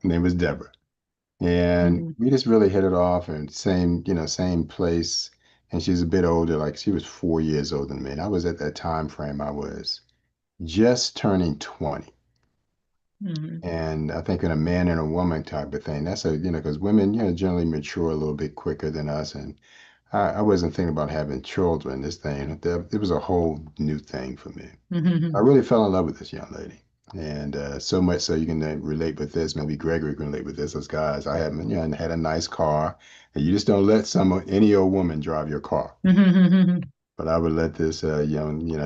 Name was Deborah. And Mhm. we just really hit it off and same place. And she's a bit older, like she was 4 years older than me. And I was at that time frame, I was just turning 20. Mhm. And I think in a man and a woman type of thing, that's because women, generally mature a little bit quicker than us. And I wasn't thinking about having children, this thing. It was a whole new thing for me. I Mhm. really fell in love with this young lady. And so much so you can relate with this. Maybe Gregory can relate with this. As guys, I had, had a nice car, and you just don't let any old woman drive your car. But I would let this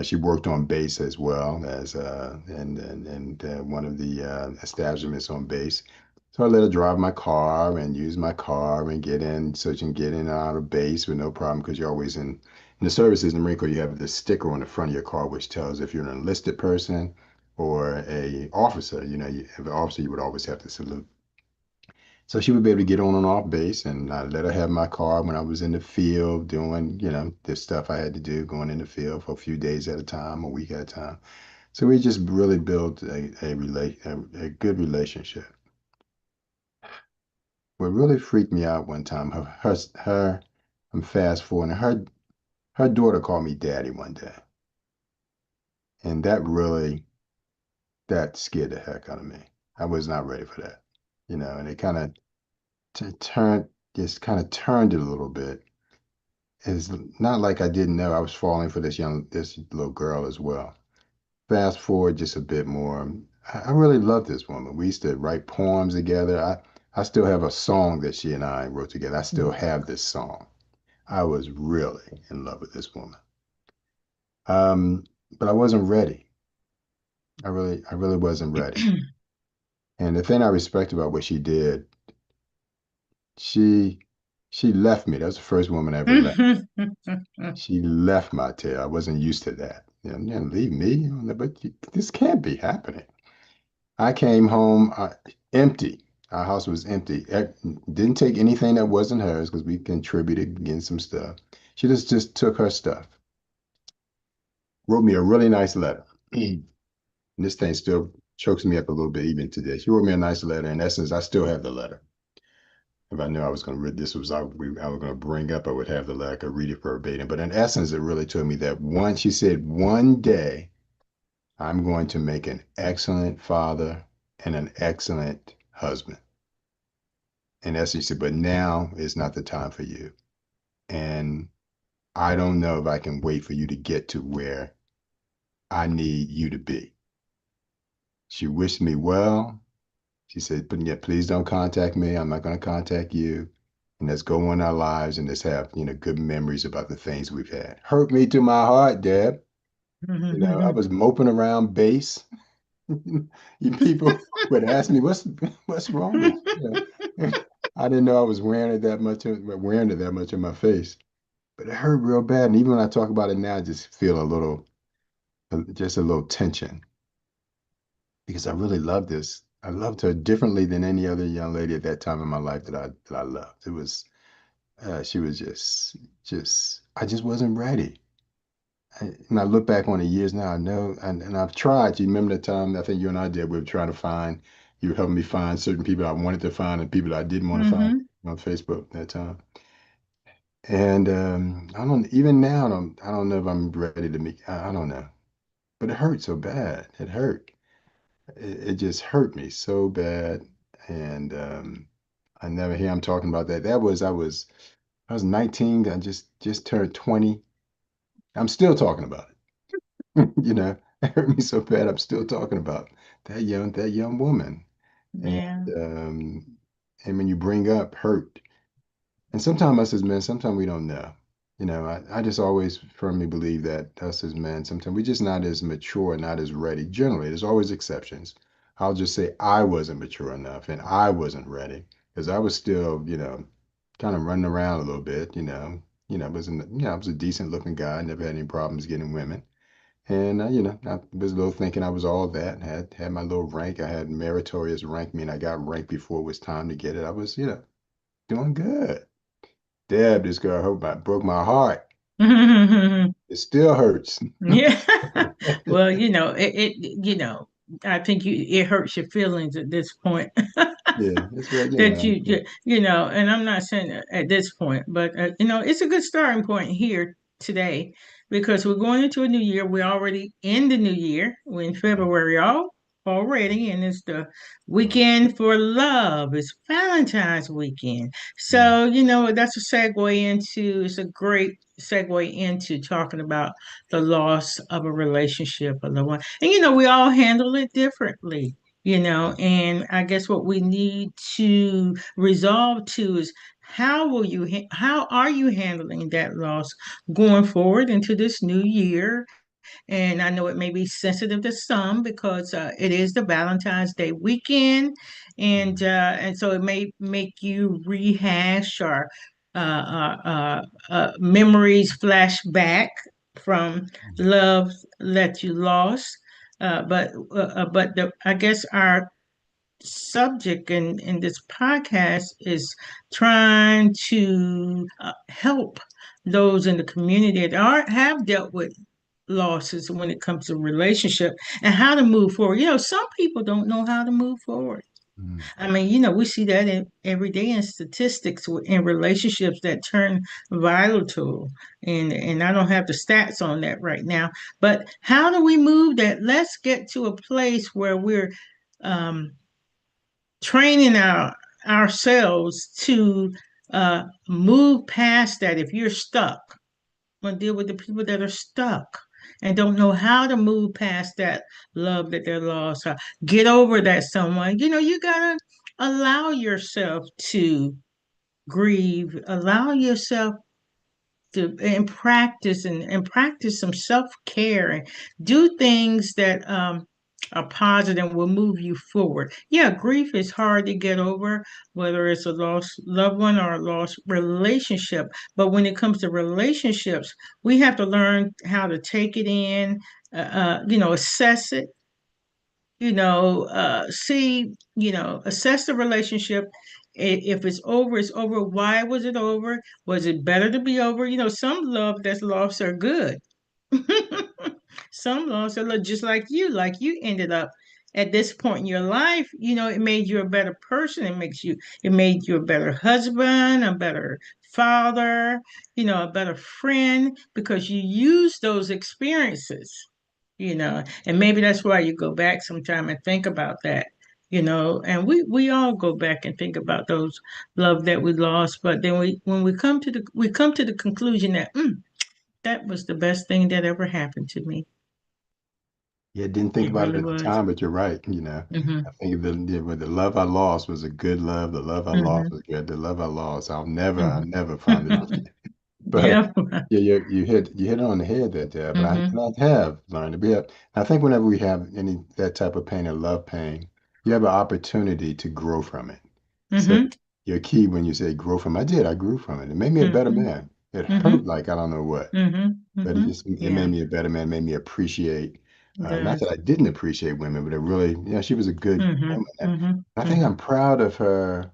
she worked on base as well as one of the establishments on base. So I let her drive my car and use my car and get in, so she can get in and out of base with no problem because you're always in the services in the Marine Corps. You have this sticker on the front of your car which tells if you're an enlisted person or a officer. If an officer, you would always have to salute. So she would be able to get on and off base, and I let her have my car when I was in the field doing, the stuff I had to do, going in the field for a few days at a time, a week at a time. So we just really built a good relationship. What really freaked me out one time, I'm fast forwarding, her daughter called me daddy one day, and that scared the heck out of me. I was not ready for that, and it kind of turned, just kind of turned it a little bit. It's not like I didn't know I was falling for this little girl as well. Fast forward just a bit more. I really love this woman. We used to write poems together. I still have a song that she and I wrote together. I still have this song. I was really in love with this woman. Um, but I wasn't ready. I really wasn't ready. And the thing I respect about what she did, she she left me. That was the first woman I ever left. She left my tail. I wasn't used to that. Leave me. But this can't be happening. I came home empty. Our house was empty. Didn't take anything that wasn't hers because we contributed again some stuff. She just took her stuff. Wrote me a really nice letter. And this thing still chokes me up a little bit even today. She wrote me a nice letter. In essence, I still have the letter. If I knew I was going to read this I was going to bring up, I would have the letter. I could read it verbatim. But in essence, it really told me that she said, one day I'm going to make an excellent father and an excellent husband. And that's what she said, but now is not the time for you. And I don't know if I can wait for you to get to where I need you to be. She wished me well. She said, but yeah, please don't contact me. I'm not going to contact you. And let's go on our lives and let's have, good memories about the things we've had. Hurt me to my heart, Deb. I was moping around base. You people would ask me, what's wrong with you? I didn't know I was wearing it that much in my face. But it hurt real bad. And even when I talk about it now, I just feel just a little tension because I really loved this. I loved her differently than any other young lady at that time in my life that I loved. She was I just wasn't ready. And I look back on the years now, I know, and I've tried. You remember the time I think you and I did, we were trying to you were helping me find certain people I wanted to find and people I didn't want to find Mhm. on Facebook that time. And I don't even now I don't know if I'm ready to meet. I don't know, but it hurt so bad. It hurt. It just hurt me so bad. And I never hear him talking about that. I was 19. I just turned 20. I'm still talking about it. It hurt me so bad. I'm still talking about that young woman. And Yeah. um, and when you bring up hurt. And sometimes us as men, sometimes we don't know. I just always firmly believe that us as men, sometimes we're just not as mature, not as ready. Generally, there's always exceptions. I'll just say I wasn't mature enough and I wasn't ready because I was still, kind of running around a little bit, I was a decent looking guy, never had any problems getting women. And I was a little thinking I was all that, had my little rank. I had meritorious rank, meaning I got rank before it was time to get it. I was, doing good. Deb, this girl broke my heart. It still hurts. Yeah. Well, it I think it hurts your feelings at this point. Yeah, it's right. You That know, you know, and I'm not saying at this point, but you know, it's a good starting point here today because we're going into a new year. We're already in the new year. We're in February already, and it's the weekend for love. It's Valentine's weekend. So, you know, that's a segue into, it's a great segue into talking about the loss of a relationship, a loved one. And, you know, we all handle it differently, you know, and I guess what we need to resolve to is how are you handling that loss going forward into this new year? And I know it may be sensitive to some because it is the Valentine's Day weekend, and so it may make you rehash or memories flash back from love that you lost. But I guess our subject in this podcast is trying to help those in the community that have dealt with losses when it comes to relationship and how to move forward. You know, some people don't know how to move forward. mm, I mean, you know, we see that every day in statistics in relationships that turn volatile, and I don't have the stats on that right now. But how do we move that? Let's get to a place where we're um, training ourselves to move past that. If you're stuck, I'm gonna deal with the people that are stuck and don't know how to move past that love that they lost, or get over that someone. You know, you gotta allow yourself to grieve, allow yourself to and practice some self-care and do things that are positive and will move you forward. Yeah, grief is hard to get over, whether it's a lost loved one or a lost relationship. But when it comes to relationships, we have to learn how to take it in, you know, assess it, you know, see, you know, assess the relationship. If it's over, it's over. Why was it over? Was it better to be over? You know, some love that's lost are good. Some loves are just like you ended up at this point in your life. You know, it made you a better person. It made you a better husband, a better father, you know, a better friend because you use those experiences, you know, and maybe that's why you go back sometime and think about that. You know, and we all go back and think about those love that we lost, but then when we come to the conclusion that that was the best thing that ever happened to me. yeah, didn't think It about it really at the was. time, but you're right. You know, Hmm. I think the love I lost was a good love. The love I lost Hmm. was good. The love I lost, I'll Hmm. never find it again. But Yeah. yeah, you hit it on the head that there. But Hmm. and I have learned to be. I think whenever we have any that type of pain or love pain, you have an opportunity to grow from it. So Hmm. your key when you say grow from, I did. I grew from it. It made me a better Hmm. man. It hurt Hmm. like I don't know what, Hmm. but Hmm. it made Yeah, me a better man. Made me appreciate. it Not that does. I didn't appreciate women, but it really, she was a good Hmm. woman. And Hmm. I think Hmm. I'm proud of her.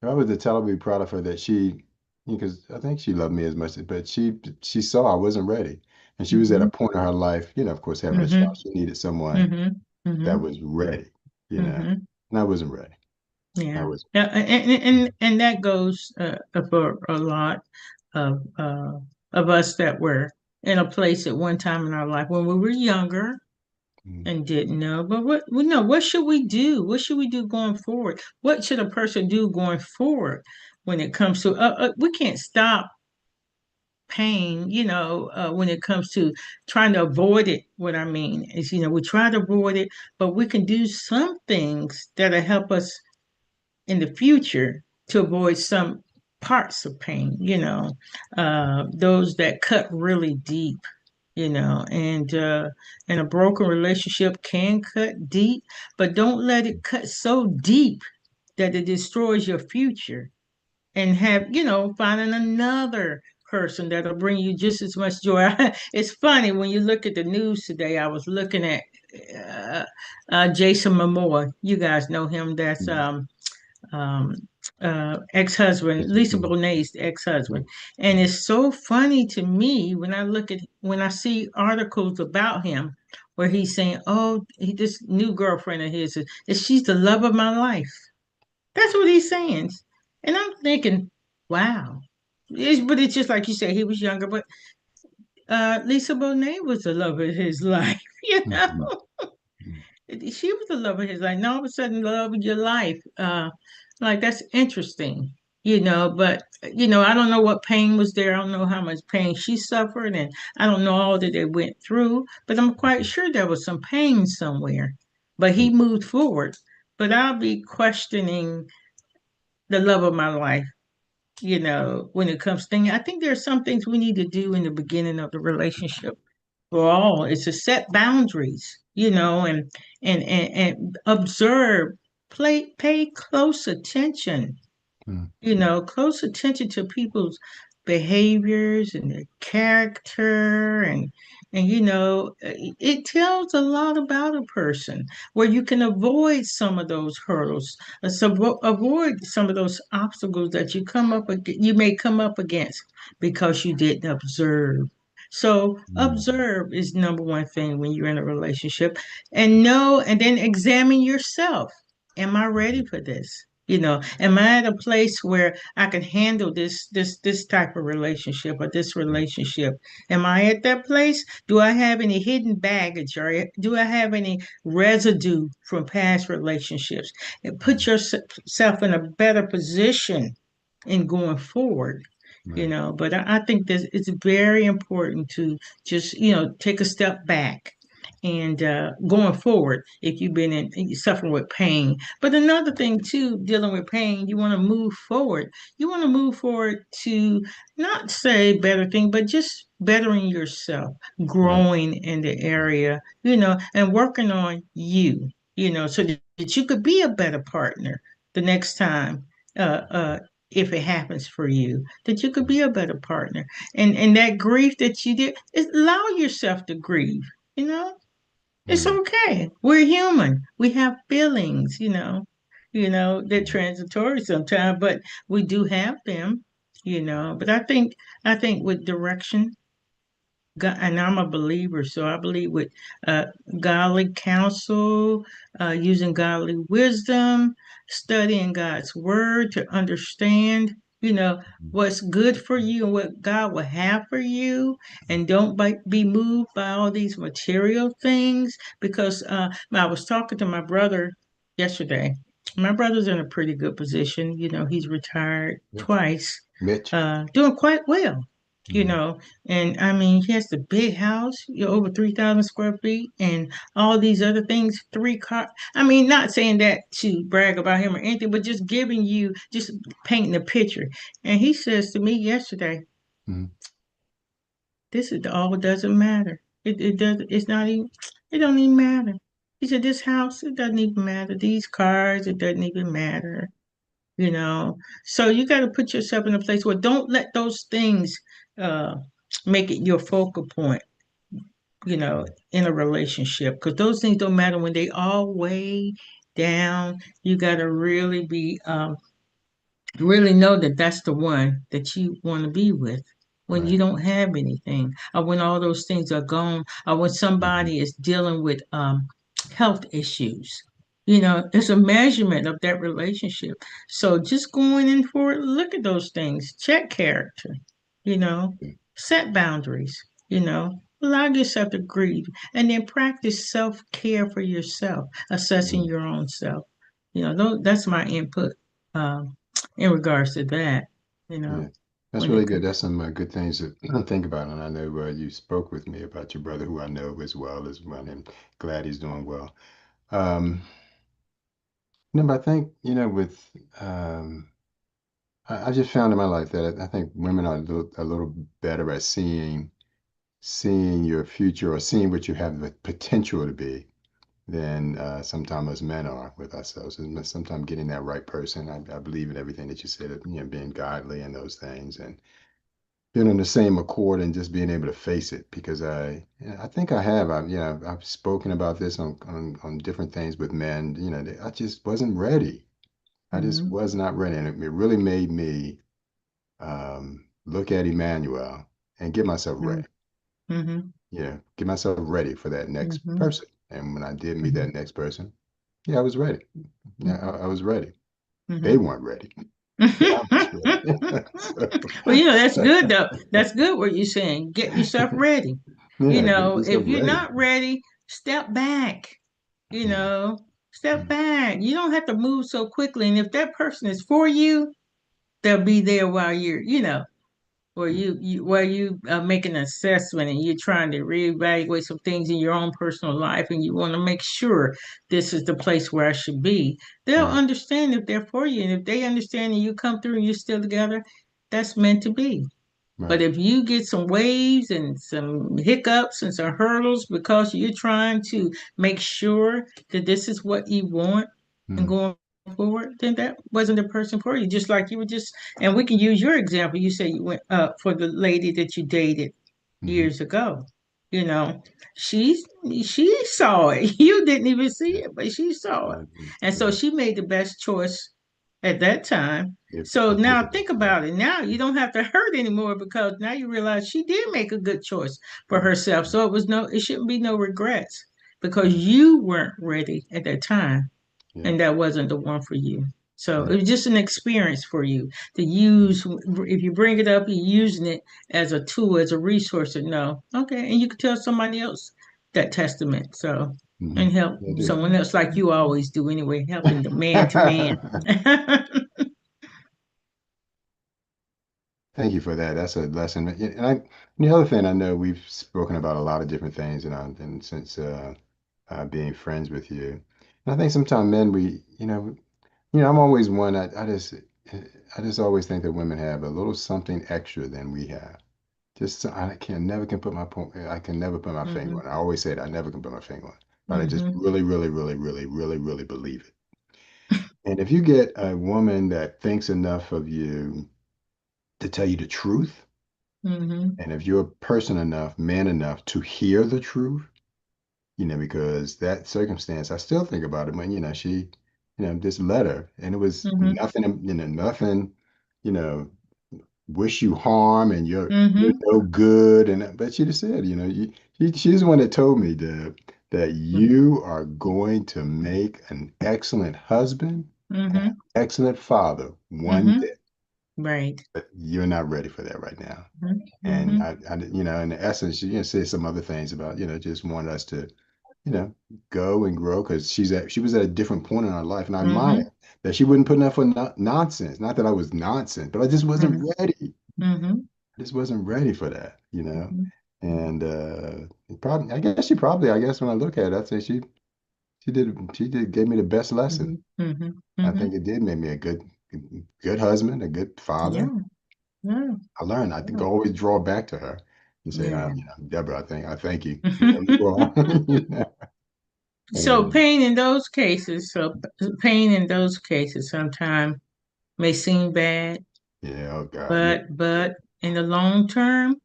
If I was to tell her, I'd be proud of her that she, because I think she loved me as much, but she saw I wasn't ready, and she was at a Hmm. point in her life, of course, having a child, Hmm. she needed someone Hmm. that Hmm. was ready, Hmm. and I wasn't ready. I Yeah. was. Yeah, and that goes for a lot of us that were in a place at one time in our life when we were younger Mm. and didn't know. But what we know, what should we do? What should we do going forward? What should a person do going forward when it comes to? We can't stop pain, you know, when it comes to trying to avoid it. What I mean is, you know, we try to avoid it, but we can do some things that'll help us in the future to avoid some parts of pain, you know, those that cut really deep, you know, and a broken relationship can cut deep, but don't let it cut so deep that it destroys your future and have, you know, finding another person that'll bring you just as much joy. It's funny when you look at the news today. I was looking at uh, Jason Momoa. You guys know him. That's Mm. um, ex-husband, Lisa Mm. Bonet's ex-husband, Mm. and it's so funny to me when I see articles about him where he's saying, "Oh, this new girlfriend of his is she's the love of my life." That's what he's saying, and I'm thinking, "Wow." But it's just like you said, he was younger, but Lisa Bonet was the love of his life, you know. Mhm. Mhm. She was the love of his life. Now all of a sudden, the love of your life. Like that's interesting, you know. But I don't know what pain was there. I don't know how much pain she suffered, and I don't know all that they went through. But I'm quite sure there was some pain somewhere. But he moved forward. But I'll be questioning the love of my life. When it comes to things, I think there are some things we need to do in the beginning of the relationship for all is to set boundaries, and observe, pay close attention, Mhm. close attention to people's behaviors and their character and it tells a lot about a person where you can avoid some of those hurdles, avoid some of those obstacles that you may come up against because you didn't observe. So Mhm. observe is number one thing when you're in a relationship, and know and then examine yourself. Am I ready for this? Am I at a place where I can handle this type of relationship or this relationship? Am I at that place? Do I have any hidden baggage or do I have any residue from past relationships? And put yourself in a better position in going forward. Right. But I think that it's very important to just take a step back and going forward if you've been suffering with pain. But another thing too, dealing with pain, you want to move forward. You want to move forward to not say better thing, but just bettering yourself, Right. growing in the area, and working on you, so that you could be a better partner the next time. If it happens for you, that you could be a better partner, and that grief that you did, allow yourself to grieve. You know, it's Mhm. okay. We're human. We have feelings, they're transitory sometimes, but we do have them, But I think with direction, God, and I'm a believer, so I believe with uh, godly counsel, using godly wisdom, studying God's word to understand, what's good for you and what God will have for you, and don't be moved by all these material things. Because I was talking to my brother yesterday. My brother's in a pretty good position. He's retired Yeah. twice, Mitch. doing quite well. You Mhm. know, and I mean, he has the big house, over 3,000 square feet, and all these other things, three car. I mean, not saying that to brag about him or anything, but just giving you, just painting a picture. And he says to me yesterday, Mhm. "This is all doesn't matter. It does. It's not even. It don't even matter." He said, "This house, it doesn't even matter. These cars, it doesn't even matter." you know so you got to put yourself in a place where don't let those things uh make it your focal point, you know in a relationship, because those things don't matter when they all weigh down. You got to really know that that's the one that you want to be with when you Right. don't have anything, or when all those things are gone, or when Mhm. somebody is dealing with health issues. It's a measurement of that relationship. So just going in for it, look at those things, check character, you know Yeah. set boundaries, allow yourself to grieve, and then practice self-care for yourself, assessing Mhm. your own self. That's my input. um, in regards to that, you know, Yeah. That's when it really good. comes. That's some good things to think about. And I know you spoke with me about your brother, who I know as well as well, and glad he's doing well. Um, no, but I think, with I just found in my life that I think women are a little better at seeing your future or seeing what you have the potential to be than sometimes us men are with ourselves. And sometimes getting that right person. I believe in everything that you said, being godly and those things, and being on the same accord and just being able to face it. Because I think I have. I've spoken about this on different things with men. I just wasn't ready. I just Mm-hmm, was not ready, and it really made me look at Emmanuel and get myself ready. mm-hmm, get myself ready for that next Mm-hmm. person. And when I did meet Mm-hmm. that next person, yeah, I was ready. Yeah, I was ready. They Mm-hmm. weren't ready, but I was ready. So, Well, that's good though. That's good what you're saying. Get yourself ready. yeah, get yourself If you're ready. not ready, step back. You Yeah. know, step Mm, back. You don't have to move so quickly. And if that person is for you, they'll be there while where mm, you make an assessment and you're trying to reevaluate some things in your own personal life and you want to make sure this is the place where I should be. They'll right, understand if they're for you. And if they understand and you come through and you're still together, that's meant to be. But right. if you get some waves and some hiccups and some hurdles because you're trying to make sure that this is what you want and Mm, going forward, then that wasn't the person for you. Just like you were just, and we can use your example. You say you went for the lady that you dated mhm, years ago. You know, she she saw it. You didn't even see yeah, it, but she saw it. And so yeah. she made the best choice at that time. If So now applicable, think yeah, about it. Now you don't have to hurt anymore because now you realize she did make a good choice for right, herself. So it shouldn't be no regrets because right, you weren't ready at that time yeah, and that wasn't the one for you. So yeah, it was just an experience for you to mhm, use. If you bring it up, you're using it as a tool, as a resource to know, okay, and you can tell somebody else that testament. So, and mhm. help I do. someone else like you always do anyway, helping the man to man. Thank you for that. That's a lesson. Yeah, and the other thing I know we've spoken about a lot of different things, and since being friends with you, and I think sometimes men I'm always one. I just always think that women have a little something extra than we have. I can never can put my point. I can never put my finger Hmm. on it. I always say that I never can put my finger on it, but I just Hmm. really, really, really, really, really, really believe it. And if you get a woman that thinks enough of you to tell you the truth, Hmm. and if you're person enough, man enough to hear the truth, because that circumstance, I still think about it when, this letter, and it was Hmm. nothing, nothing, you know, wish you harm and you're Hmm. no good. But she just said, she's the one that told me that you are going to make an excellent husband and an Hmm. excellent father one Hmm. day, Right. but you're not ready for that right now. And Hmm. in essence, she said some other things about, just wanted us to, you know, go and grow because she was at a different point in her life. And I Hmm. admire that she wouldn't put up for nonsense. Not that I was nonsense, but I just wasn't Hmm. ready. Hmm. I just wasn't ready for that. And probably, I guess when I look at it, I'd say she did gave me the best lesson. Hmm. Hmm. I Hmm. think it did make me a good husband, a good father. Yeah. Yeah. I learned. I think I Yeah. always draw back to her and say, Yeah. Deborah, I thank you. You are. So And pain in those cases sometimes may seem bad, yeah, oh God, yeah, but in the long term,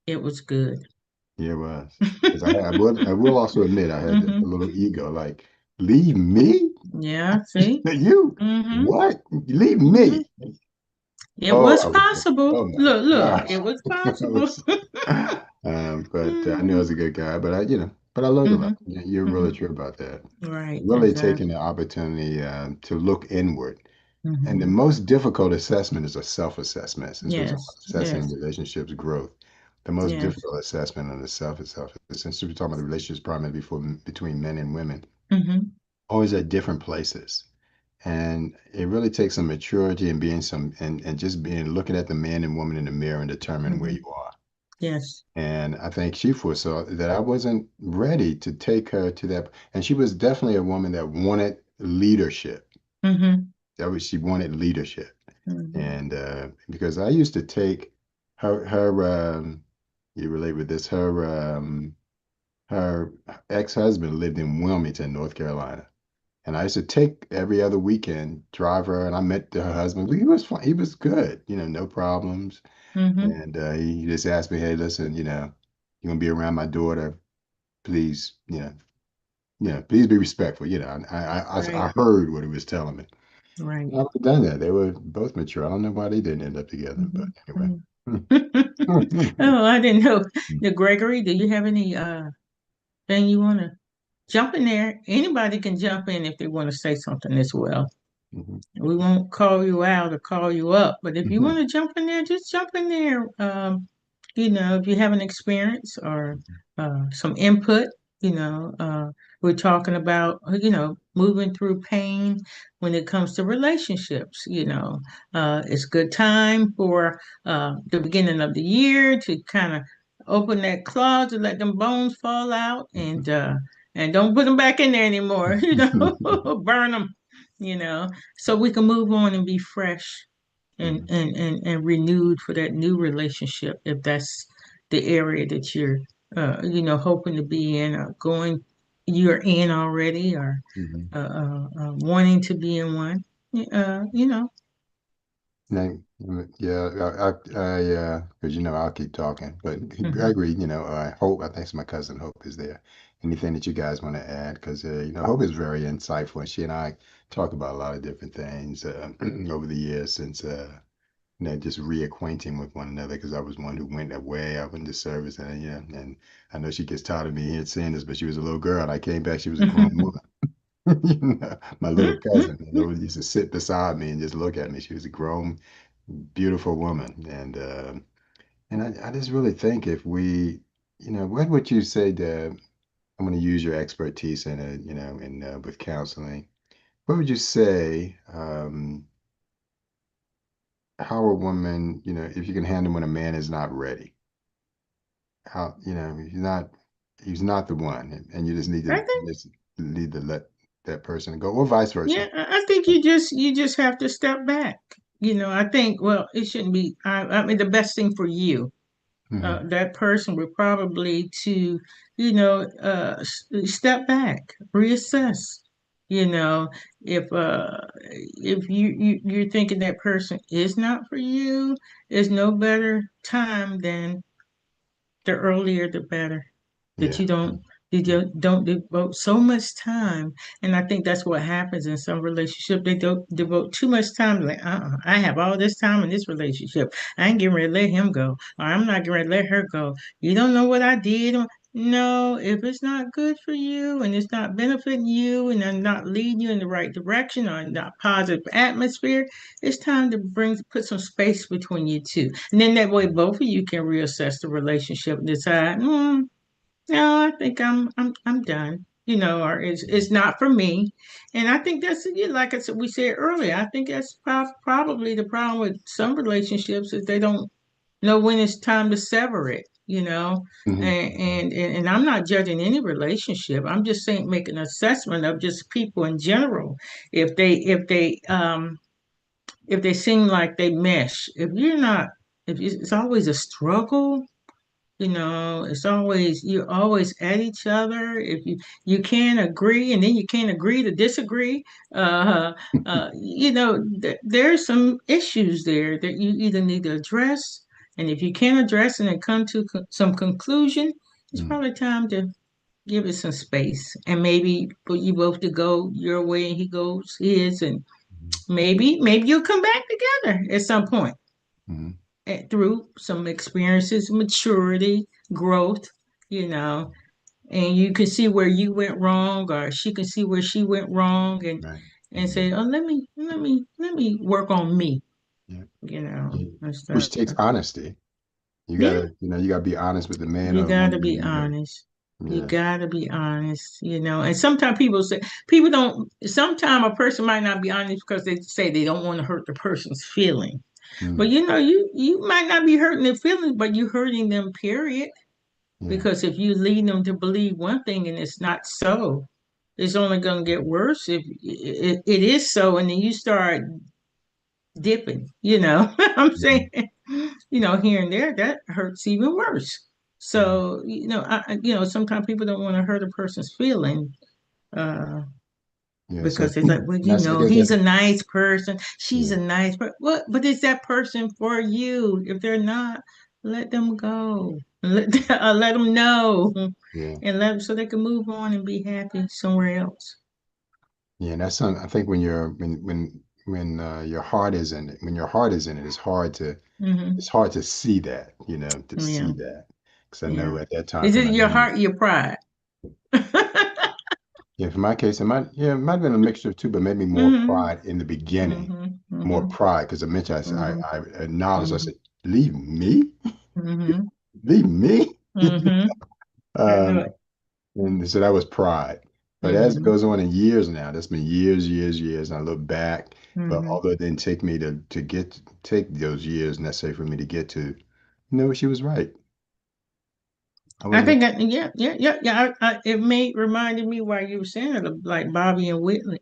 it was good. yeah, it was. Because I will also admit I had a Hmm. little ego, like, leave me? Yeah, see? You? Hmm. What? Leave Hmm. me? It Oh, was I was, possible. oh my Look, gosh. it was I possible. was, but I knew I Hmm. was a good guy, but I learned a lot. Hmm. You're really Hmm. true about that. Right, Really taking exactly. the opportunity to look inward. And the Hmm. most difficult assessment is a self-assessment, since we're talking about Yes, assessing yes, relationships growth. The most yes. difficult assessment on the self itself, since we're talking about the relationships primarily between men and women, Hmm. always at different places. And it really takes some maturity and and just being looking at the man and woman in the mirror and determine where Hmm. you are. Yes. And I think she foresaw that I wasn't ready to take her to that. And she was definitely a woman that wanted leadership. Hmm. She wanted leadership. Hmm. And because I used to take her you relate with this, her ex-husband lived in Wilmington, North Carolina. And I used to take every other weekend, drive her, and I met her husband. He was fine. He was good, no problems. Hmm. And he just asked me, "Hey, listen, you're gonna be around my daughter. Please, please be respectful." I Right, heard what he was telling me. right. I would have done that. They were both mature. I don't know why they didn't end up together, but Hmm. anyway. Oh, I didn't know. The Gregory, do you have any thing you want to jump in there? Anybody can jump in if they want to say something as well. Mhm. We won't call you out or call you up, but if you want Mhm. to jump in there, just jump in there. If you have an experience or some input, we're talking about, moving through pain when it comes to relationships. It's good time for the beginning of the year to kind of open that closet, let them bones fall out, and don't put them back in there anymore. Burn them. You know, so we can move on and be fresh and Mhm. renewed for that new relationship if that's the area that you're hoping to be in or going you're in already or Mhm. wanting to be in one. You know. Now, yeah, because I'll keep talking. But Mhm. Gregory, Hope, I think it's my cousin Hope is there. Anything that you guys want to add? Because Hope is very insightful, and she and I talk about a lot of different things over the years since just reacquainting with one another. Because I was one who went away, I went to service, and and I know she gets tired of me here saying this, but she was a little girl, and I came back, she was a grown woman. My little cousin, used to sit beside me and just look at me. She was a grown, beautiful woman, and I just really think if we, what would you say to? I'm going to use your expertise in it, in with counseling. What would you say? How a woman, if you can handle when a man is not ready, how he's not the one, and you just need I to think let that person go, or vice versa. Yeah, I think you just have to step back. I think well, it shouldn't be. I mean, the best thing for you, Hmm. that person would probably to step back, reassess. You know, if you're thinking that person is not for you, there's no better time than the earlier the better that Yeah. you don't devote so much time. And I think that's what happens in some relationship. They don't devote too much time. Like, I have all this time in this relationship. I ain't getting ready to let him go, or I'm not getting ready to let her go. You don't know what I did. No, if it's not good for you and it's not benefiting you and I'm not leading you in the right direction or not positive atmosphere, it's time to put some space between you two. And then that way both of you can reassess the relationship and decide, no, I think I'm done. Or it's not for me. And I think that's like I said, we said earlier. I think that's probably the problem with some relationships is they don't know when it's time to sever it. Hmm. And I'm not judging any relationship. I'm just saying make an assessment of just people in general. If they seem like they mesh, if it's always a struggle, it's always you're always at each other. If you can't agree, and then you can't agree to disagree, uh, there's some issues there that you either need to address, and if you can't address it and come to some conclusion, it's Hmm. probably time to give it some space, and maybe for you both to go your way and he goes his, and maybe you'll come back together at some point Hmm. through some experiences, maturity, growth, you know, and you can see where you went wrong, or she can see where she went wrong, and Right. say, oh, let me work on me, Yeah. and Which stuff. takes honesty. You Yeah, gotta, you gotta be honest with the man you or the got to woman be you marry. honest. You Yes. got to be honest, And sometimes people don't. Sometimes a person might not be honest because they say they don't want to hurt the person's feeling. But Mm. you might not be hurting their feelings, but you hurting them. Period. Yeah. Because if you lead them to believe one thing and it's not so, it's only going to get worse if it is so, and then you start dipping. I'm Mhm. saying, here and there, that hurts even worse. Mhm. So, sometimes people don't want to hurt a person's feeling. Uh, Yeah. So, because it's like, well, and that's, I guess he's that's, a nice person, she's yeah. a nice person. What? But is that person for you? If they're not, let them go. Let them know, Yeah. and let them so they can move on and be happy somewhere else. Yeah. And that's something I think when your heart is in it. When your heart is in it, Hmm. it's hard to see that, to see Yeah. that. Because I Yeah. know at that time Is for it my your name, heart, or your pride? yeah, for my case, it might have been a mixture of two, but maybe more Hmm. pride in the beginning, Hmm. more Hmm. pride. Because I mentioned, Hmm. I acknowledged, I Hmm. said, leave me, Hmm. leave me. Hmm. I know Um, it. and so that was pride. But as it Hmm. goes on in years now, that's been years, years, years. And I look back, but Hmm. although it didn't take me to take those years necessary for me to get to, she was right. I I wasn't. think, yeah, yeah, yeah, yeah. It made reminded me while you were saying it, of like Bobby and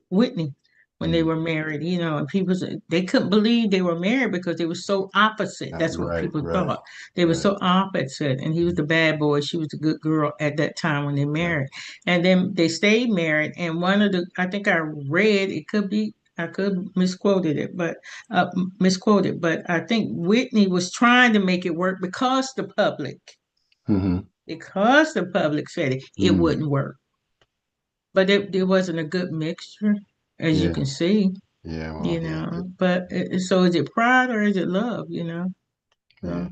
Whitney when they Mm, were married, and people said they couldn't believe they were married because they were so opposite. That's what right, people right, thought. They were right, so opposite, and he was the bad boy, she was the good girl at that time when they right. married. And then they stayed married, and one of the, I think I read, it could be, I could misquoted, but I think Whitney was trying to make it work Hmm. because the public said it Mm, wouldn't work. But it wasn't a good mixture, as you yeah, can see, yeah. Well, yeah, But so is it pride or is it love, yeah. So Well,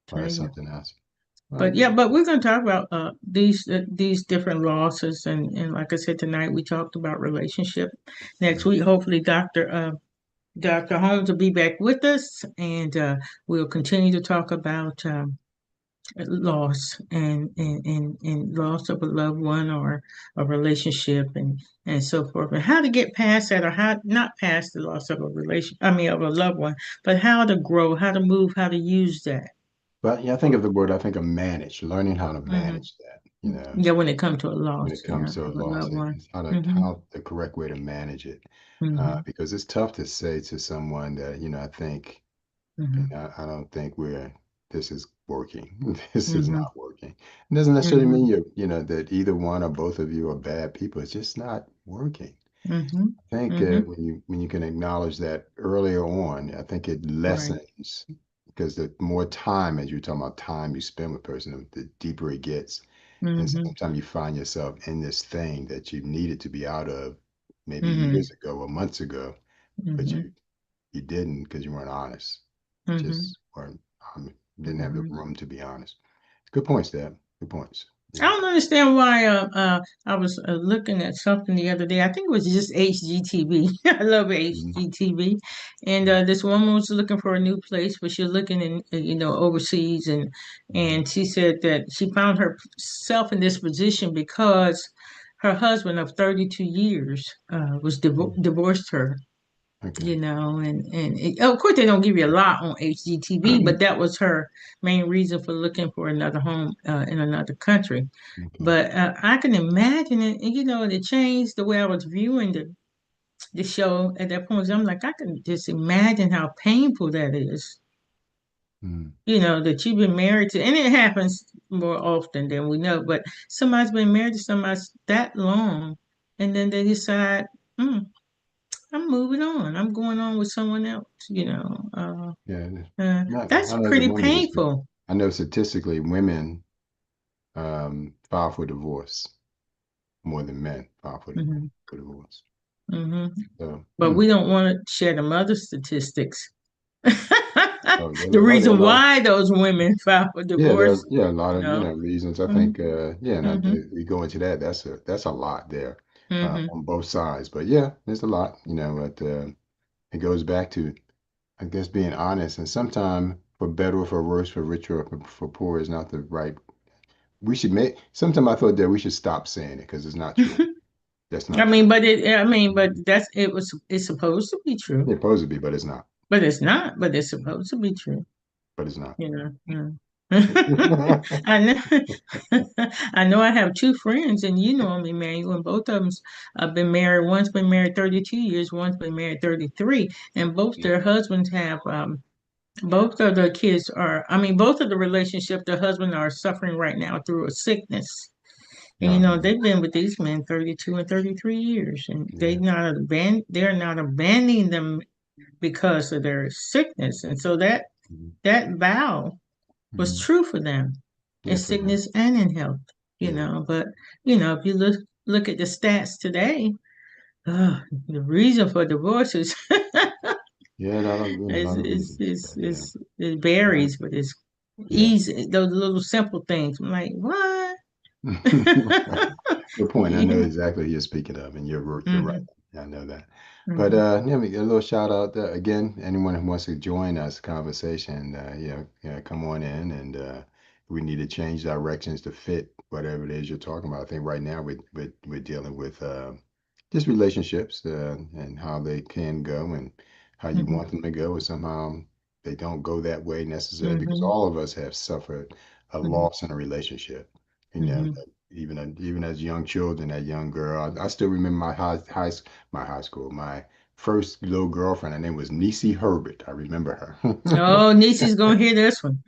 tell that's you. something else. Well, But yeah, but we're going to talk about these different losses, and like I said tonight, we talked about relationship. Next week, hopefully, Dr. Holmes will be back with us, and we'll continue to talk about loss and loss of a loved one or a relationship and so forth, and how to get past that, or how not past the loss of a relation, I mean of a loved one, but how to grow, how to move, how to use that. but yeah, I think of the word. I think of manage, learning how to Hmm. manage that. Yeah, when it comes to a When loss, it yeah, comes to a of a loss, loved one. it's Hmm. how the correct way to manage it. Hmm. Because it's tough to say to someone that I think, Hmm. I don't think this is working. This is Hmm. not working. It doesn't necessarily mean Hmm. that either one or both of you are bad people. It's just not working. Hmm. I think Hmm. when you can acknowledge that earlier on, I think it Right. lessens because the more time, as you're talking about time you spend with a person, the deeper it gets. And Hmm. sometimes you find yourself in this thing that you needed to be out of maybe Hmm. years ago or months ago, but Hmm. you didn't because you weren't honest. Hmm. Just weren't didn't have the Hmm. room to be honest. Good points, Deb. Good points. I Yeah. don't understand why I was looking at something the other day. I think it was just HGTV. I love Mhm. HGTV. And this woman was looking for a new place, but she was looking in overseas, Mhm. and she said that she found herself in this position because her husband of 32 years was Mhm. divorced her, Okay. of course they don't give you a lot on HGTV, but that was her main reason for looking for another home in another country. Okay. But I can imagine it, and it changed the way I was viewing the show at that point. I'm like, I can just imagine how painful that is. Mm. That you've been married to, and it happens more often than we know, but somebody's been married to somebody that long, and then they decide, mm, I'm moving on. I'm going on with someone else, Yeah. that's Not as a pretty woman, just painful. I know statistically women file for divorce more than men file Hmm. for divorce. Hmm. So, But we don't want to share them other statistics. oh, The there are a reason lot of, why those women file for yeah, divorce, a lot you of, know. reasons. I Hmm. think, yeah, and Hmm. we go into that. That's a lot there, Hmm. on both sides. But yeah, there's a lot, but it goes back to, I guess, being honest. And sometimes, for better or for worse, for richer or for poor, is not the right. Sometimes I thought that we should stop saying it because it's not true. That's not true. But it's supposed to be true, It's supposed to be, but it's not. but it's not. But it's supposed to be true. But it's not. Yeah. I know. I know. I have two friends, and you know them, Emmanuel, and both of them have been married. One's been married 32 years. One's been married 33, and both Yeah. their husbands have. Both of the kids are. I mean, both of the relationship, the husband are suffering right now through a sickness. And Yeah. they've been with these men 32 and 33 years, and Yeah. they're not abandoning them because of their sickness. And so Mhm. that vow was Mhm. true for them in Yeah, for them. sickness and in health, Yeah. But if you look at the stats today, The reason for divorce is Yeah, a is lot of is reasons, is, but yeah. is it Uh, varies, but it's yeah. easy. Those little simple things. I'm like, what? Good point. I Yeah. know exactly who you're speaking of, and you're right. Hmm. I know that. But Hmm. yeah, a little shout out again. Anyone who wants to join us conversation, come on in, and we need to change directions to fit whatever it is you're talking about. I think right now we're dealing with just relationships and how they can go and how you Hmm. want them to go, and somehow they don't go that way necessarily because Hmm. all of us have suffered a Hmm. loss in a relationship. You know, Hmm. even as young children, that young girl. I still remember my high school, my first little girlfriend. Her name was Niecy Herbert. I remember her. Oh, Niecy's gonna hear this one.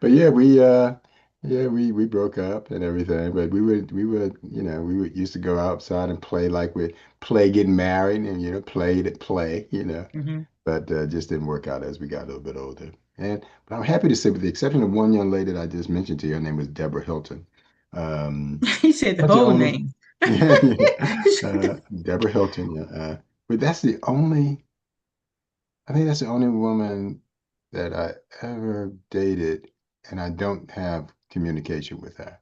But yeah, we broke up and everything. But we would used to go outside and play like we play getting married and play to play. Hmm. But just didn't work out as we got a little bit older. But I'm happy to say, with the exception of one young lady that I just mentioned to you, her name was Deborah Hilton. He said the That's the whole only, name. yeah, Deborah Hilton. Yeah, but I think that's the only woman that I ever dated, and I don't have communication with her.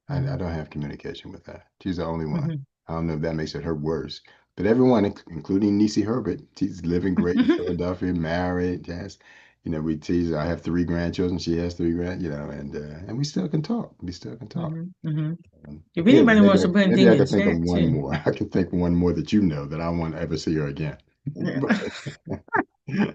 I Hmm. don't have communication with her. She's the only one. Hmm. I don't know if that makes it her worse. But everyone, including Niecy Herbert, she's living great in Philadelphia, married. Yes, we tease. I have three grandchildren. She has three and we still can talk. We still can talk. Hmm. Hmm. If But yeah, anybody wants to put maybe anything I in could think of chat one too, more. I could think of one more that that I won't ever see her again. But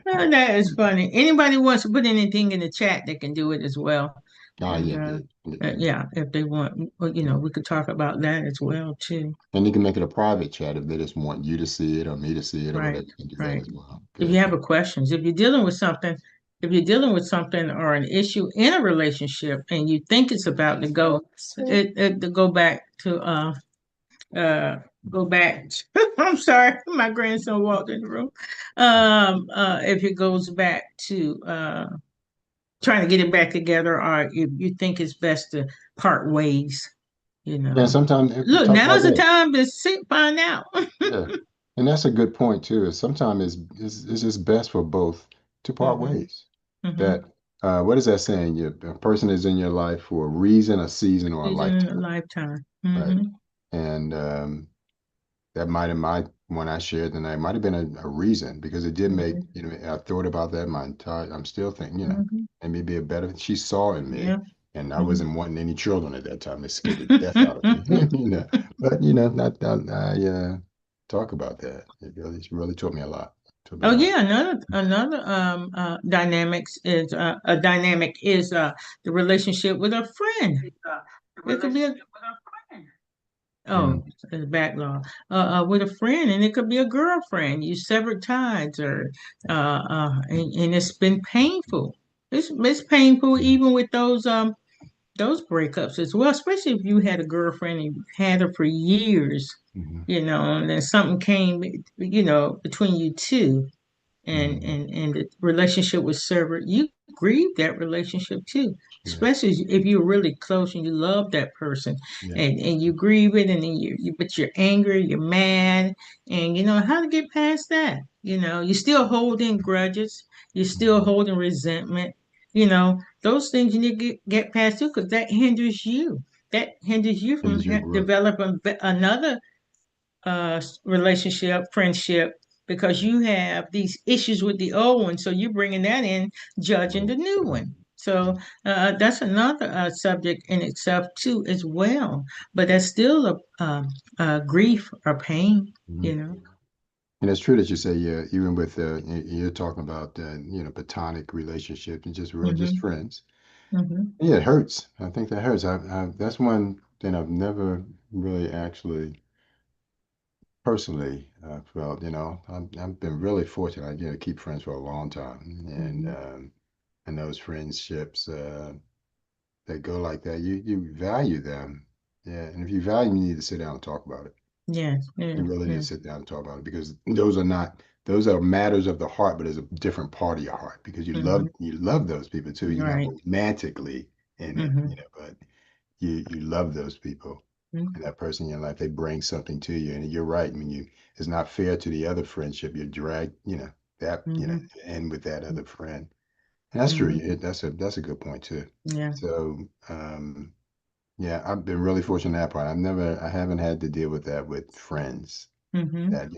oh, that is funny. Anybody wants to put anything in the chat, they can do it as well. oh And yeah, good. Yeah, yeah, if they want, well, yeah. we could talk about that as well too. And you can make it a private chat if they just want you to see it or me to see it or Right, whatever. You can do that right. as well. If you Good. have a questions, if you're dealing with something or an issue in a relationship, and you think it's about to go, to go back to uh go back. I'm sorry, my grandson walked in the room. If it goes back to trying to get it back together, or if you think it's best to part ways, you Yeah, know. sometimes Look, talk about now's the that. time to sit, find out. Yeah. And that's a good point too, is sometimes it's just best for both to part Hmm. ways. Hmm. That what is that saying? A person is in your life for a reason, a season, or a Season in a lifetime. lifetime. Right. Hmm. And that might have my when I shared tonight might have been a reason because it did make, Hmm. I thought about that my entire I'm still thinking, Hmm. maybe be a better she saw in me Yeah. and I Hmm. wasn't wanting any children at that time. It scared the death out of me. But not I talk about that. She really taught me a lot. Taught me a Oh lot. yeah, another dynamics is a dynamic is the relationship with a friend. It could be a Mm, oh it's backlog with a friend, and it could be a girlfriend. You severed ties, or and it's been painful. It's painful even with those breakups as well, especially if you had a girlfriend and you had her for years, mhm, and then something came, between you two, mhm. and the relationship was severed. You grieve that relationship too, Yeah, especially if you're really close and you love that person, yeah, and you grieve it, and then but you're angry, you're mad, and you know how to get past that. You're still holding grudges, you're still mhm. holding resentment. Those things you need to get past too, because that hinders you. That hinders you And from is your growth. developing another relationship, friendship, because you have these issues with the old one. So you're bringing that in, judging Right, the new right. one. So that's another subject in itself too, as well. But that's still a grief or pain, Mhm. you know. And it's true that you say, yeah, even with you're talking about platonic relationships and just Hmm. friends. Hmm. Yeah, it hurts. I think that hurts. That's one thing I've never really actually personally felt. I've been really fortunate. I keep friends for a long time, and Hmm. and those friendships that go like that, you value them. Yeah, and if you value them, you need to sit down and talk about it. Yes, yeah, You really need to yeah. sit down and talk about it because those are matters of the heart, but it's a different part of your heart because Hmm. you love those people too. You're not Right. romantically in it, Hmm. but you love those people. And that person in your life, they bring something to you. And you're right. I mean, it's not fair to the other friendship. You drag, Mm-hmm. end with that other friend. And that's true. Mm-hmm. That's a good point too. Yeah. So, yeah, I've been really fortunate in that part. I haven't had to deal with that with friends Mm-hmm. that,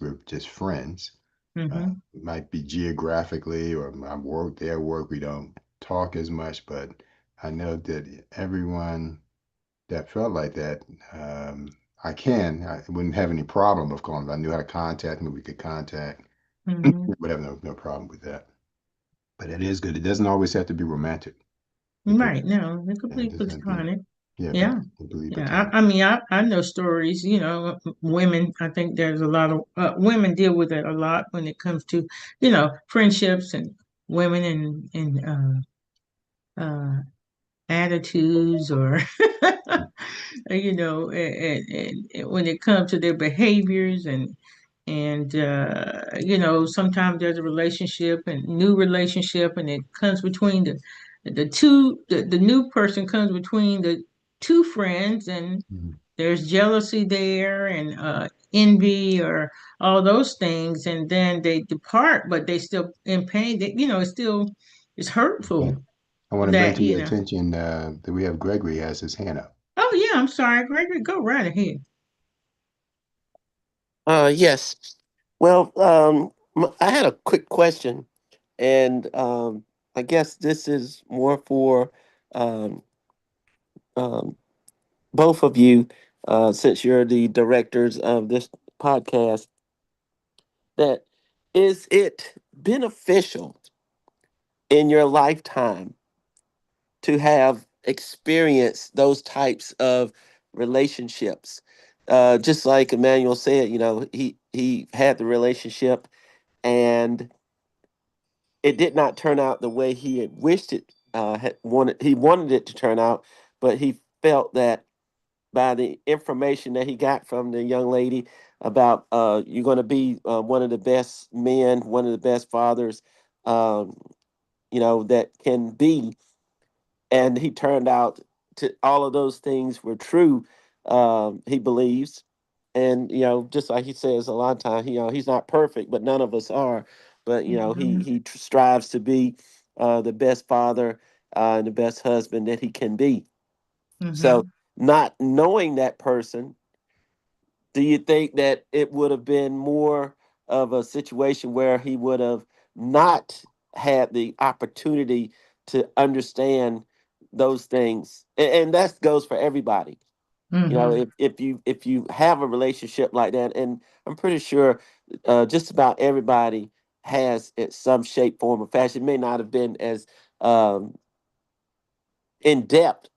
we're just friends. Mm-hmm. It might be geographically or my work, their work, we don't talk as much, but I know that everyone that felt like that, I wouldn't have any problem of calling. If I knew how to contact me, we could contact. Mm-hmm. Would have no problem with that. But it is good. It doesn't always have to be romantic. It could, Right. No, it could yeah, it be doesn't have to be, platonic. yeah, Yeah. completely Yeah. platonic. I mean, I know stories, women, I think there's a lot of women deal with it a lot when it comes to, friendships and women and attitudes or and when it comes to their behaviors and sometimes there's a relationship and new relationship and it comes between the new person comes between the two friends and Mhm. there's jealousy there and envy or all those things and then they depart but they still in pain it's Okay. hurtful I want to bring that to your attention that we have Gregory has his hand up. oh yeah, I'm sorry, Gregory, go right ahead. Yes. Well, I had a quick question, and I guess this is more for um, um, both of you, since you're the directors of this podcast. That is it beneficial in your lifetime to have experienced those types of relationships? Just like Emmanuel said, he had the relationship and it did not turn out the way he had wished it had wanted he wanted it to turn out, but he felt that by the information that he got from the young lady about you're going to be one of the best men, one of the best fathers, um, that can be, and he turned out to all of those things were true. He believes, and just like he says a lot of times, he's not perfect, but none of us are. But Mhm, he strives to be the best father and the best husband that he can be. So, mhm, not knowing that person, do you think that it would have been more of a situation where he would have not had the opportunity to understand those things? And that goes for everybody. mhm, If you have a relationship like that, and I'm pretty sure just about everybody has in some shape, form, or fashion. It may not have been as um, in depth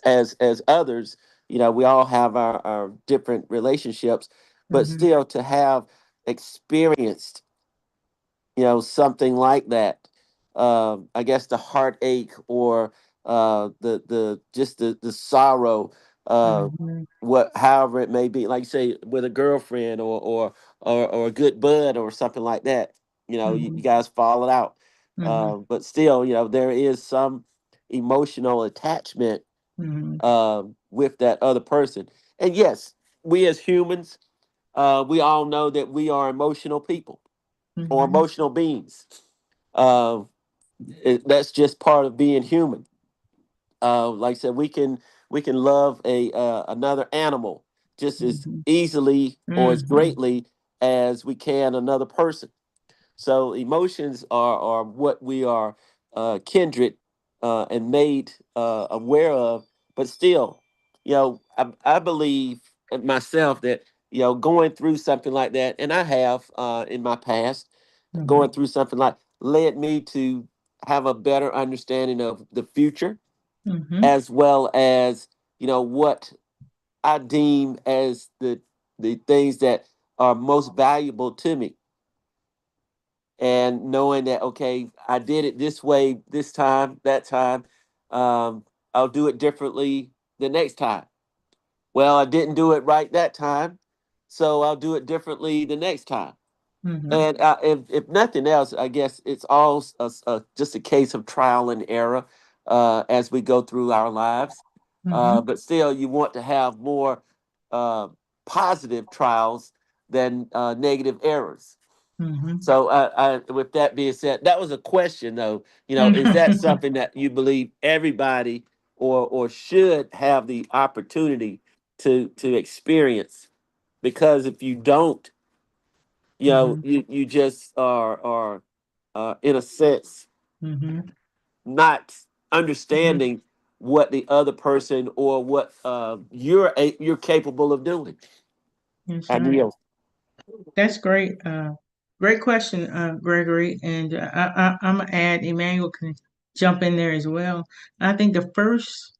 as others. We all have our different relationships, but mhm, still to have experienced something like that, I guess the heartache or the just the sorrow, uh mhm, what however it may be, like you say, with a girlfriend or a good bud or something like that. You mhm, guys fall out, mhm, but still, there is some emotional attachment mhm, with that other person. And yes, we as humans, we all know that we are emotional people or mhm, emotional beings. Uh, that's just part of being human. Like I said, we can love a another animal just as mhm, easily or as mhm, greatly as we can another person. So emotions are what we are kindred and made aware of. But still, I believe in myself that going through something like that, and I have in my past, mhm, going through something like led me to have a better understanding of the future, mhm, as well as what I deem as the things that are most valuable to me, and knowing that, okay, I did it this way this time, that time, um, I'll do it differently the next time. Well, I didn't do it right that time, so I'll do it differently the next time. mhm, And if nothing else, I guess it's all just a case of trial and error as we go through our lives. Mm-hmm. but still you want to have more uh, positive trials than negative errors. Mm-hmm. So, with that being said, that was a question, though. Is that something that you believe everybody or should have the opportunity to experience? Because if you don't, Mm-hmm. you just are in a sense Mm-hmm. not Mm-hmm. understanding what the other person or what you're capable of doing. That's I right. yield. That's great. Great question, Gregory. And I'm gonna add, Emmanuel can jump in there as well. I think the first,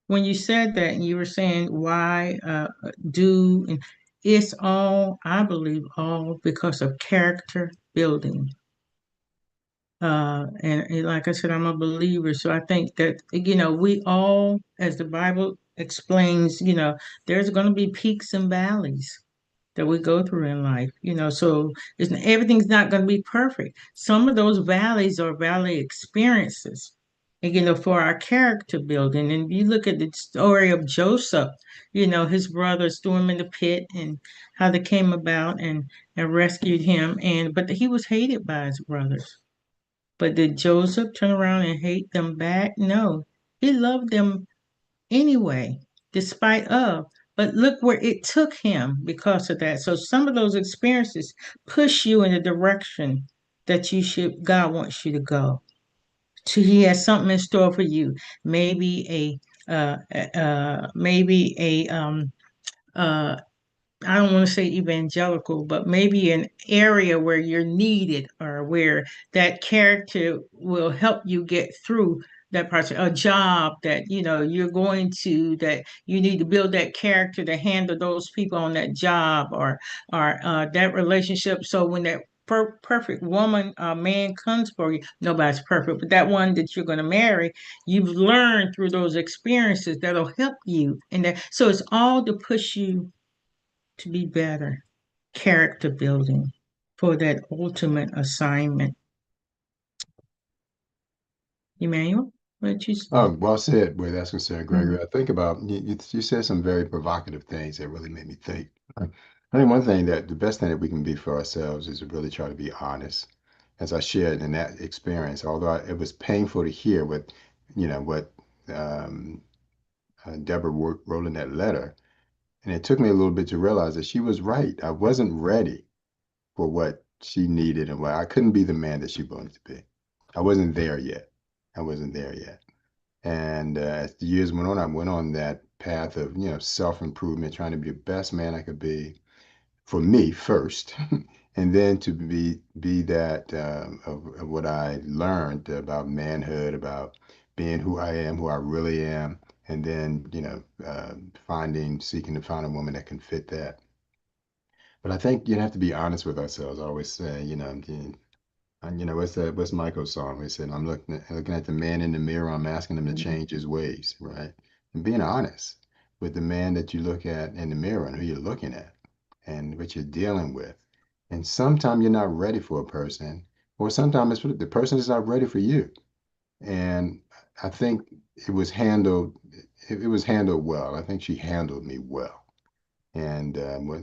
when you said that, and you were saying why do, and it's all, I believe, all because of character building. And like I said, I'm a believer, so I think that we all, as the Bible explains, there's going to be peaks and valleys that we go through in life, so everything's not going to be perfect. Some of those valleys are valley experiences, and, for our character building. And you look at the story of Joseph, his brothers threw him in the pit and how they came about and rescued him. But he was hated by his brothers. But did Joseph turn around and hate them back? No, he loved them anyway, despite of. But look where it took him because of that. So some of those experiences push you in the direction that God wants you to go. So he has something in store for you. Maybe maybe a I don't want to say evangelical, but maybe an area where you're needed or where that character will help you get through that part. A job that you're going to, that you need to build that character to handle those people on that job, or that relationship. So when that perfect woman, man comes for you, nobody's perfect, but that one that you're going to marry, you've learned through those experiences that'll help you. And that, so it's all to push you to be better, character building for that ultimate assignment. Emmanuel, what you say? Oh, well said, where that's concerned, Mm, Gregory. I think about you said some very provocative things that really made me think. I think one thing that the best thing that we can be for ourselves is to really try to be honest. As I shared in that experience, although it was painful to hear what um, Deborah wrote in that letter, and it took me a little bit to realize that she was right. I wasn't ready for what she needed and what I couldn't be the man that she wanted to be. I wasn't there yet. I wasn't there yet. And as the years went on, I went on that path of, self-improvement, trying to be the best man I could be for me first, and then to be that of what I learned about manhood, about being who I am, who I really am, and then, seeking to find a woman that can fit that. But I think you have to be honest with ourselves. I always say, and what's Michael's song? He said, I'm looking at the man in the mirror, I'm asking him to mm, change his ways, right? And being honest with the man that you look at in the mirror and who you're looking at and what you're dealing with. And sometimes you're not ready for a person, or sometimes the person is not ready for you. And I think it was handled well. I think she handled me well and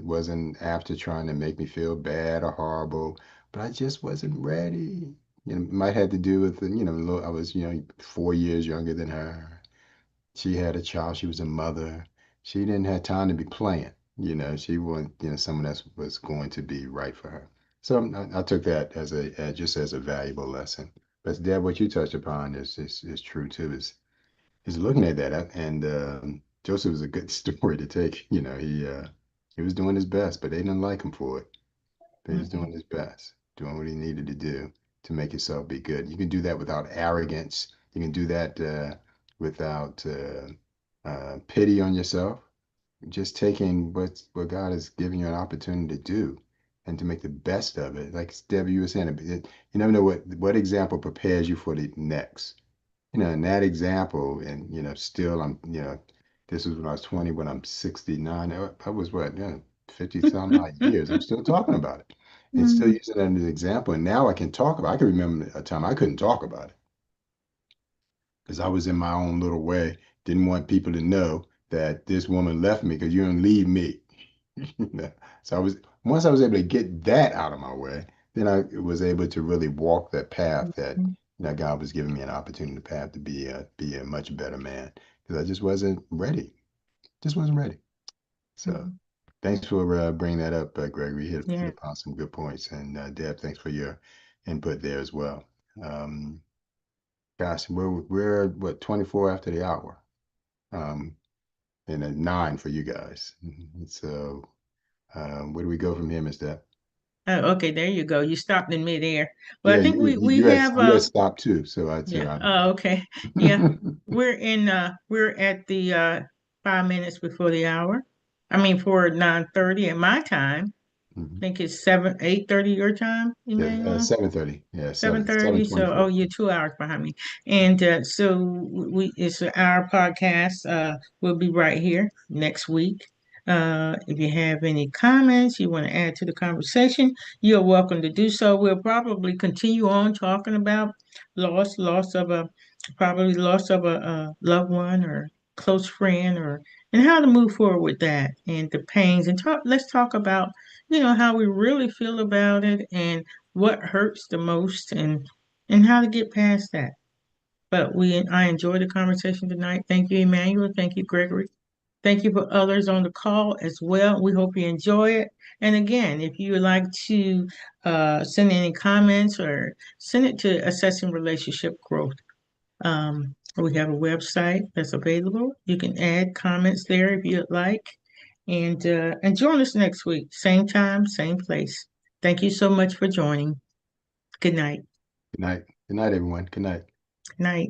wasn't after trying to make me feel bad or horrible, but I just wasn't ready. It might have to do with I was 4 years younger than her. She had a child. She was a mother. She didn't have time to be playing. She wanted someone that was going to be right for her. So I took that as just as a valuable lesson. But Deb, what you touched upon is true too. Is looking at that and Joseph was a good story to take. He was doing his best, but they didn't like him for it. But he was mm, doing his best, doing what he needed to do to make himself be good. You can do that without arrogance. You can do that without pity on yourself. Just taking what God has given you an opportunity to do and to make the best of it. Like Debbie, you were saying, you never know what example prepares you for the next. In that example, and still this was when I was 20, when I'm 69. I was what, 50 some odd years. I'm still talking about it and still mm, using it as an example. And now I can talk about. I can remember a time I couldn't talk about it because I was in my own little way, didn't want people to know that this woman left me because you didn't leave me. So once I was able to get that out of my way, then I was able to really walk that path that God was giving me an opportunity to path to be a much better man because I just wasn't ready. Just wasn't ready. So Mhm. thanks for bringing that up, Gregory. Hit Yeah. upon some good points, and Deb, thanks for your input there as well. Um, Gosh, we're what 24 after the hour, um, and at 9 for you guys. So where do we go from here, Miss Deb? Oh, okay, there you go. You stopped in midair. Well, I Yeah, think we you had have you had stopped too. So yeah. Oh, okay. Yeah. We're at the 5 minutes before the hour. I mean for 9:30 at my time. I Mhm. think it's 8:30 your time, Yeah, Emmanuel. 7:30. Yeah, 7:30. So, oh, 7:24. you're 2 hours behind me. And so it's our podcast. We'll be right here next week. If you have any comments you want to add to the conversation, you're welcome to do so. We'll probably continue on talking about loss of probably loss of a loved one or close friend, or and how to move forward with that and the pains. And talk. Let's talk about how we really feel about it and what hurts the most, and how to get past that. But I enjoyed the conversation tonight. Thank you, Emmanuel. Thank you, Gregory. Thank you for others on the call as well. We hope you enjoy it. And again, if you would like to send any comments or send it to Assessing Relationship Growth. We have a website that's available. You can add comments there if you'd like. And join us next week, same time, same place. Thank you so much for joining. Good night. Good night. Good night, everyone. Good night. Good night.